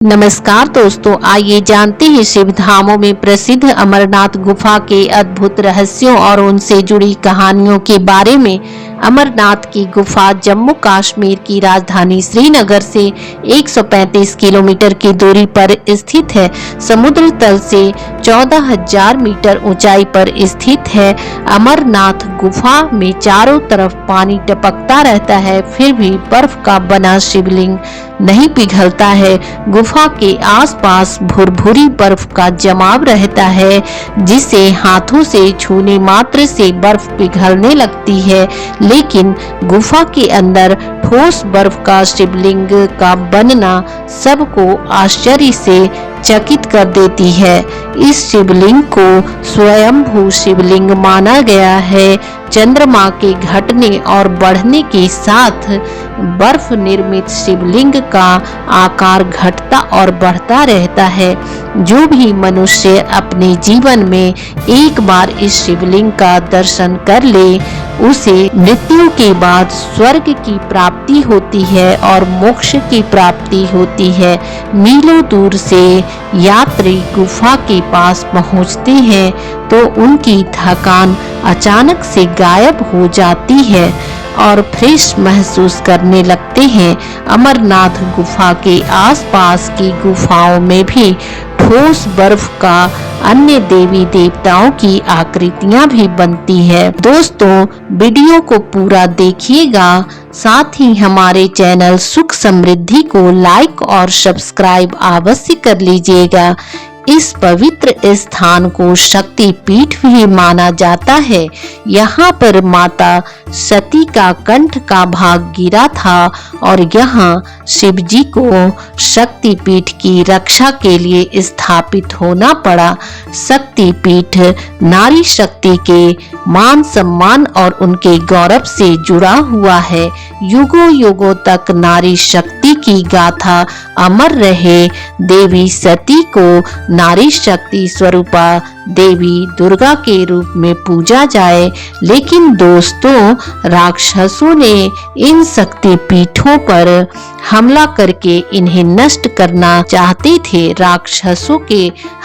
नमस्कार दोस्तों, आइए जानते हैं शिव धामों में प्रसिद्ध अमरनाथ गुफा के अद्भुत रहस्यों और उनसे जुड़ी कहानियों के बारे में। अमरनाथ की गुफा जम्मू कश्मीर की राजधानी श्रीनगर से 135 किलोमीटर की दूरी पर स्थित है। समुद्र तल से 14,000 मीटर ऊंचाई पर स्थित है। अमरनाथ गुफा में चारों तरफ पानी टपकता रहता है, फिर भी बर्फ का बना शिवलिंग नहीं पिघलता है। गुफा के आसपास भुरभुरी बर्फ का जमाव रहता है, जिसे हाथों से छूने मात्र से बर्फ पिघलने लगती है। लेकिन गुफा के अंदर ठोस बर्फ का शिवलिंग का बनना सबको आश्चर्य से चकित कर देती है। इस शिवलिंग को स्वयंभू शिवलिंग माना गया है। चंद्रमा के घटने और बढ़ने के साथ बर्फ निर्मित शिवलिंग का आकार घटता और बढ़ता रहता है। जो भी मनुष्य अपने जीवन में एक बार इस शिवलिंग का दर्शन कर ले, उसे मृत्यु के बाद स्वर्ग की प्राप्ति होती है और मोक्ष की प्राप्ति होती है। मीलों दूर से यात्री गुफा के पास पहुंचते हैं तो उनकी थकान अचानक से गायब हो जाती है और फ्रेश महसूस करने लगते हैं। अमरनाथ गुफा के आसपास की गुफाओं में भी ठोस बर्फ का अन्य देवी देवताओं की आकृतियां भी बनती है। दोस्तों, वीडियो को पूरा देखिएगा, साथ ही हमारे चैनल सुख समृद्धि को लाइक और सब्सक्राइब अवश्य कर लीजिएगा। इस पवित्र स्थान को शक्ति पीठ भी माना जाता है। यहाँ पर माता सती का कंठ का भाग गिरा था और यहाँ शिव जी को शक्ति पीठ की रक्षा के लिए स्थापित होना पड़ा। शक्ति पीठ नारी शक्ति के मान सम्मान और उनके गौरव से जुड़ा हुआ है। युगों युगों तक नारी शक्ति की गाथा अमर रहे। देवी सती को नारी शक्ति स्वरूपा देवी दुर्गा के रूप में पूजा जाए। लेकिन दोस्तों, राक्षसों ने इन शक्ति पीठों पर हमला करके इन्हें नष्ट करना चाहते थे। राक्षसों के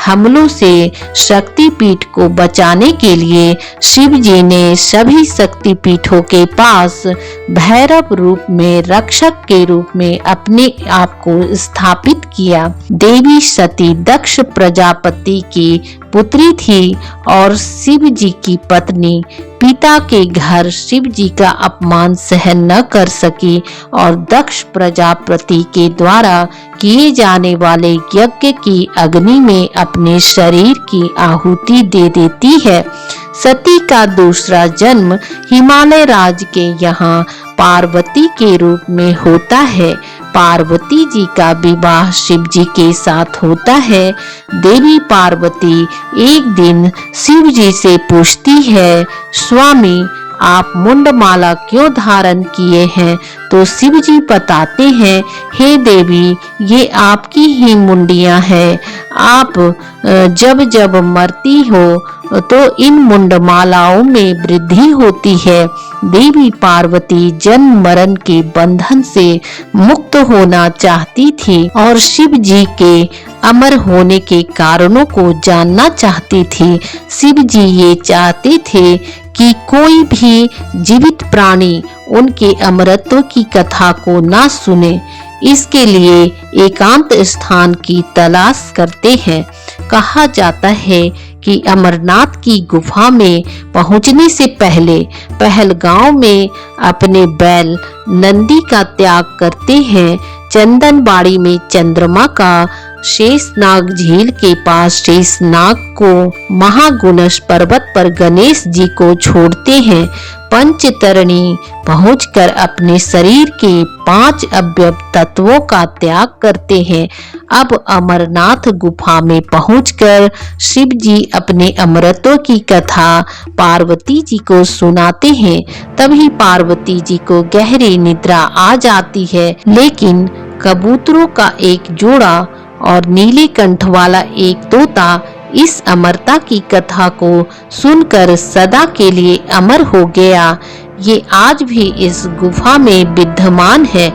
हमलों से शक्ति पीठ को बचाने के लिए शिव जी ने सभी शक्ति पीठों के पास भैरव रूप में रक्षक के रूप में अपने आप को स्थापित किया। देवी सती दक्ष प्रजापति की पुत्री थी और शिव जी की पत्नी। पिता के घर शिव जी का अपमान सहन न कर सकी और दक्ष प्रजापति के द्वारा किए जाने वाले यज्ञ की अग्नि में अपने शरीर की आहुति दे देती है। सती का दूसरा जन्म हिमालय राज्य के यहाँ पार्वती के रूप में होता है। पार्वती जी का विवाह शिव जी के साथ होता है। देवी पार्वती एक दिन शिव जी से पूछती है, स्वामी आप मुंडमाला क्यों धारण किए हैं? तो शिव जी बताते हैं, हे देवी, ये आपकी ही मुंडियां हैं। आप जब जब मरती हो तो इन मुंडमालाओं में वृद्धि होती है। देवी पार्वती जन्म मरण के बंधन से मुक्त होना चाहती थी और शिव जी के अमर होने के कारणों को जानना चाहती थी। शिव जी ये चाहते थे कि कोई भी जीवित प्राणी उनके अमरत्व की कथा को ना सुने। इसके लिए एकांत स्थान की तलाश करते हैं। कहा जाता है कि अमरनाथ की गुफा में पहुंचने से पहले पहलगांव में अपने बैल नंदी का त्याग करते हैं। चंदनबाड़ी में चंद्रमा का शेषनाग झील के पास शेषनाग को महागुणस पर्वत पर गणेश जी को छोड़ते हैं। पंचतरणी पहुंचकर अपने शरीर के 5 अवयव तत्वों का त्याग करते हैं। अब अमरनाथ गुफा में पहुंचकर शिव जी अपने अमरत्व की कथा पार्वती जी को सुनाते हैं। तभी पार्वती जी को गहरी निद्रा आ जाती है। लेकिन कबूतरों का एक जोड़ा और नीले कंठ वाला एक तोता इस अमरता की कथा को सुनकर सदा के लिए अमर हो गया। ये आज भी इस गुफा में विद्यमान है।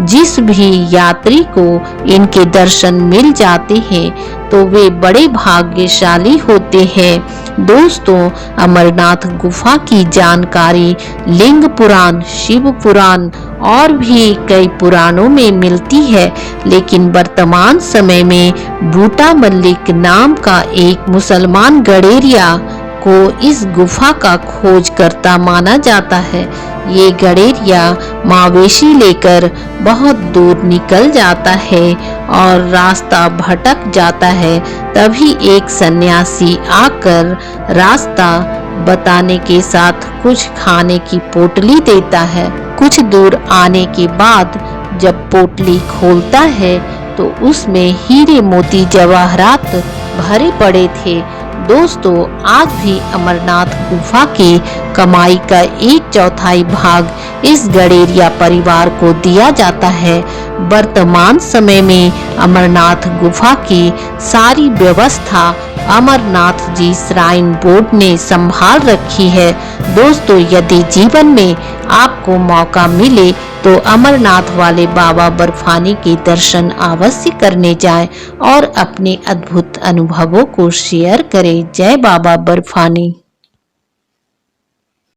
जिस भी यात्री को इनके दर्शन मिल जाते हैं तो वे बड़े भाग्यशाली होते हैं। दोस्तों, अमरनाथ गुफा की जानकारी लिंग पुराण, शिव पुराण और भी कई पुराणों में मिलती है, लेकिन वर्तमान समय में बूटा मल्लिक नाम का एक मुसलमान गडेरिया को इस गुफा का खोजकर्ता माना जाता है। ये गडेरिया मवेशी लेकर बहुत दूर निकल जाता है और रास्ता भटक जाता है। तभी एक सन्यासी आकर रास्ता बताने के साथ कुछ खाने की पोटली देता है। कुछ दूर आने के बाद जब पोटली खोलता है तो उसमें हीरे मोती जवाहरात भरे पड़े थे। दोस्तों, आज भी अमरनाथ गुफा की कमाई का 1/4 भाग इस गडेरिया परिवार को दिया जाता है। वर्तमान समय में अमरनाथ गुफा की सारी व्यवस्था अमरनाथ जी श्राइन बोर्ड ने संभाल रखी है। दोस्तों, यदि जीवन में आपको मौका मिले तो अमरनाथ वाले बाबा बर्फानी के दर्शन अवश्य करने जाएं और अपने अद्भुत अनुभवों को शेयर करें। जय बाबा बर्फानी।